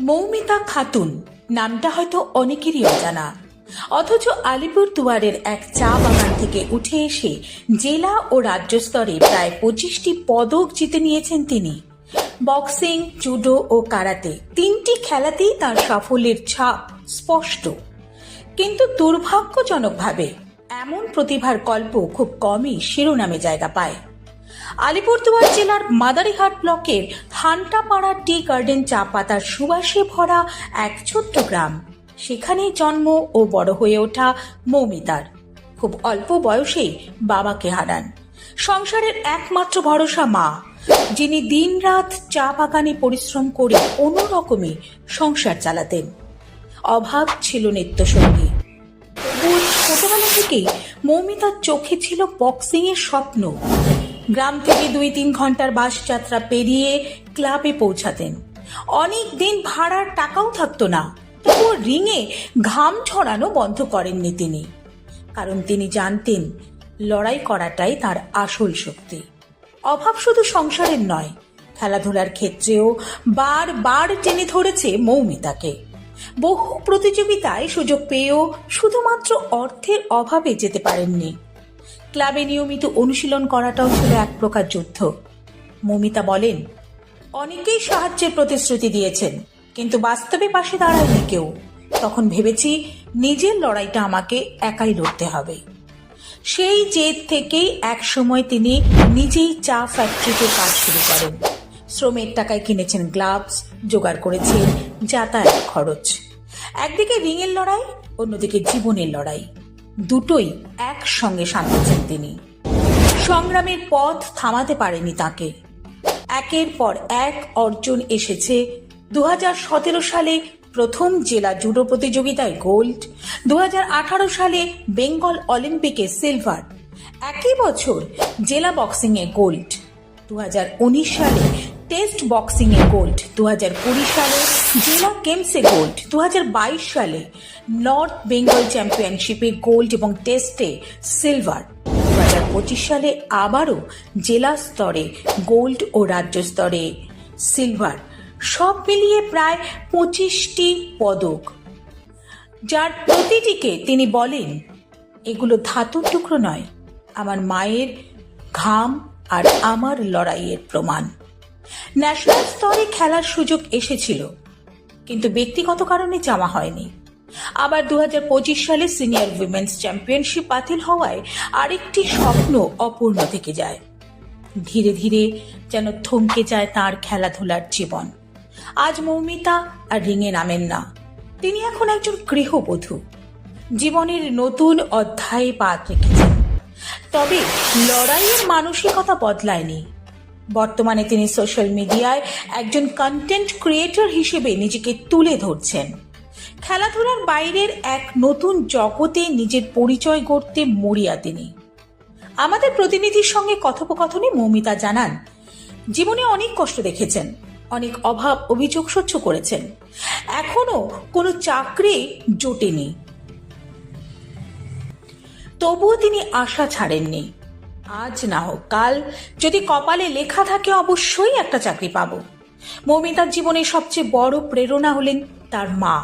মৌমিতা খাতুন নামটা হয়তো অনেকেরই অজানা, অথচ আলিপুরদুয়ারের এক চা বাগান থেকে উঠে এসে জেলা ও রাজ্য স্তরে প্রায় 25টি পদক জিতে নিয়েছেন তিনি। বক্সিং, জুডো ও কারাতে 3টি খেলাতেই তার সাফল্যের ছাপ স্পষ্ট। কিন্তু দুর্ভাগ্যজনকভাবে এমন প্রতিভার গল্প খুব কমই শিরোনামে জায়গা পায়। আলিপুরদুয়ার জেলার মাদারিহাট ব্লকের হান্টাপাড়া টি গার্ডেন চা পাতার সুবাসে ভরা এক ছোট্ট গ্রাম, সেখানেই জন্ম ও বড় হয়ে ওঠা মৌমিতার। খুব অল্প বয়সেই বাবাকে হারান। সংসারের একমাত্র ভরসা মা, যিনি দিনরাত চা বাগানে পরিশ্রম করে কোনো রকমে সংসার চালাতেন। অভাব ছিল নিত্যসঙ্গী। তবুও ছোটবেলা থেকেই মৌমিতার চোখে ছিল বক্সিং এর স্বপ্ন। গ্রাম থেকে 2-3 ঘন্টার বাস যাত্রা পেরিয়ে ক্লাবে পৌঁছাতেন। অনেক দিন ভাড়ার টাকাও থাকতো না, তবুও রিংয়ে ঘাম ছড়ানো বন্ধ করেননি তিনি। কারণ তিনি জানতেন লড়াই করাটাই তার আসল শক্তি। অভাব শুধু সংসারের নয়, খেলাধুলার ক্ষেত্রেও বারবার টেনে ধরেছে মৌমিতাকে। বহু প্রতিযোগিতায় সুযোগ পেয়েও শুধুমাত্র অর্থের অভাবে যেতে পারেননি। ক্লাবে নিয়মিত অনুশীলন করাটাও ছিল এক প্রকার যুদ্ধ। মৌমিতা বলেন, অনেকেই সাহায্যের প্রতিশ্রুতি দিয়েছেন, কিন্তু বাস্তবে পাশে দাঁড়ায়নি কেউ। তখন ভেবেছি নিজের লড়াইটা আমাকে একাই লড়তে হবে। সেই জেদ থেকেই এক সময় তিনি নিজেই চা ফ্যাক্টরিতে কাজ শুরু করেন। শ্রমের টাকায় কিনেছেন গ্লাভস, জোগাড় করেছেন যাতায়াত খরচ। একদিকে রিংয়ের লড়াই, অন্যদিকে জীবনের লড়াই, দুটোই একসঙ্গে সামলেছেন তিনি। সংগ্রামের পথ থামাতে পারেনি তাকে। একের পর এক অর্জন এসেছে। 2017 সালে প্রথম জেলা জুডো প্রতিযোগিতায় গোল্ড, 2018 সালে বেঙ্গল অলিম্পিকে সিলভার, একই বছর জেলা বক্সিং এ গোল্ড, 2019 সালে টেস্ট বক্সিং এ গোল্ড, 2020 সালে জেলা গেমসে গোল্ড, 2022 সালে নর্থ বেঙ্গল চ্যাম্পিয়নশিপে গোল্ড এবং টেস্টে সিলভার, 2025 সালে আবারও জেলা স্তরে গোল্ড ও রাজ্য স্তরে সিলভার। সব মিলিয়ে প্রায় 25টি পদক, যার প্রতিটিকে তিনি বলেন, এগুলো ধাতুর টুকরো নয়, আমার মায়ের ঘাম আর আমার লড়াইয়ের প্রমাণ। ন্যাশনাল স্তরে খেলার সুযোগ এসেছিল, কিন্তু ব্যক্তিগত কারণে যাওয়া হয়নি। আবার 2025 সালে সিনিয়র উইমেন্স চ্যাম্পিয়নশিপ বাতিল হওয়ায় আরেকটি স্বপ্ন অপূর্ণ থেকে যায়। ধীরে ধীরে যেন থমকে যায় তার খেলাধুলার জীবন। আজ মৌমিতা আর রিংয়ে নামেন না, তিনি এখন একজন গৃহবধূ। জীবনের নতুন অধ্যায়ে পা রেখেছেন। তবে লড়াইয়ের মানসিকতা বদলায়নি। বর্তমানে তিনি সোশ্যাল মিডিয়ায় একজন কন্টেন্ট ক্রিয়েটর হিসেবে নিজেকে তুলে ধরছেন। খেলাধুলার বাইরের এক নতুন জগতে নিজের পরিচয় গড়তে মরিয়া তিনি। আমাদের প্রতিনিধির সঙ্গে কথোপকথনে মৌমিতা জানান, জীবনে অনেক কষ্ট দেখেছেন, অনেক অভাব অভিযোগ সহ্য করেছেন। এখনো কোনো চাকরি জোটেনি, তবুও তিনি আশা ছাড়েননি। আজ না হোক কাল, যদি কপালে লেখা থাকে অবশ্যই একটা চাকরি পাবো। মৌমিতার জীবনের সবচেয়ে বড় প্রেরণা হলেন তার মা।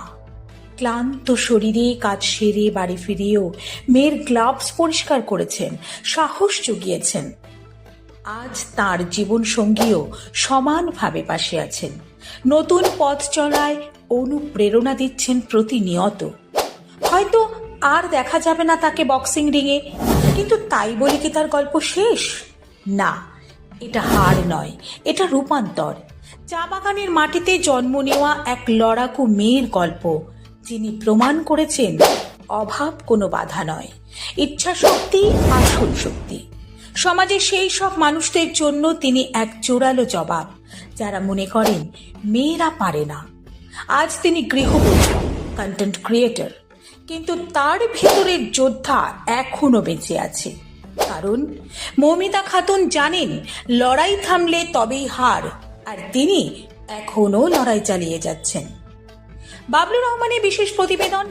ক্লান্ত শরীরে কাজ সেরে বাড়ি ফিরেও মেয়ের গ্লাভস পরিষ্কার করেছেন, সাহস জুগিয়েছেন। আজ তার জীবন সঙ্গীও সমানভাবে পাশে আছেন, নতুন পথ চলায় অনুপ্রেরণা দিচ্ছেন প্রতিনিয়ত। হয়তো আর দেখা যাবে না তাকে বক্সিং রিংয়ে, কিন্তু তাই বলে কি তার গল্প শেষ? না, এটা হার নয়, এটা রূপান্তর। চা বাগানের মাটিতে জন্ম নেওয়া এক লড়াকু মেয়ের গল্প, যিনি প্রমাণ করেছেন অভাব কোনো বাধা নয়, ইচ্ছা শক্তি আসল শক্তি। সমাজে সেই সব মানুষদের জন্য তিনি এক জোরালো জবাব, যারা মনে করেন মেয়েরা পারে না। আজ তিনি গৃহবধূ, কন্টেন্ট ক্রিয়েটর, কিন্তু তার ভেতরের যোদ্ধা এখনো বেঁচে আছে। কারণ মৌমিতা খাতুন জানেন, লড়াই থামলে তবেই হার, আর তিনি এখনো লড়াই চালিয়ে যাচ্ছেন। বাবলু রহমানের বিশেষ প্রতিবেদন।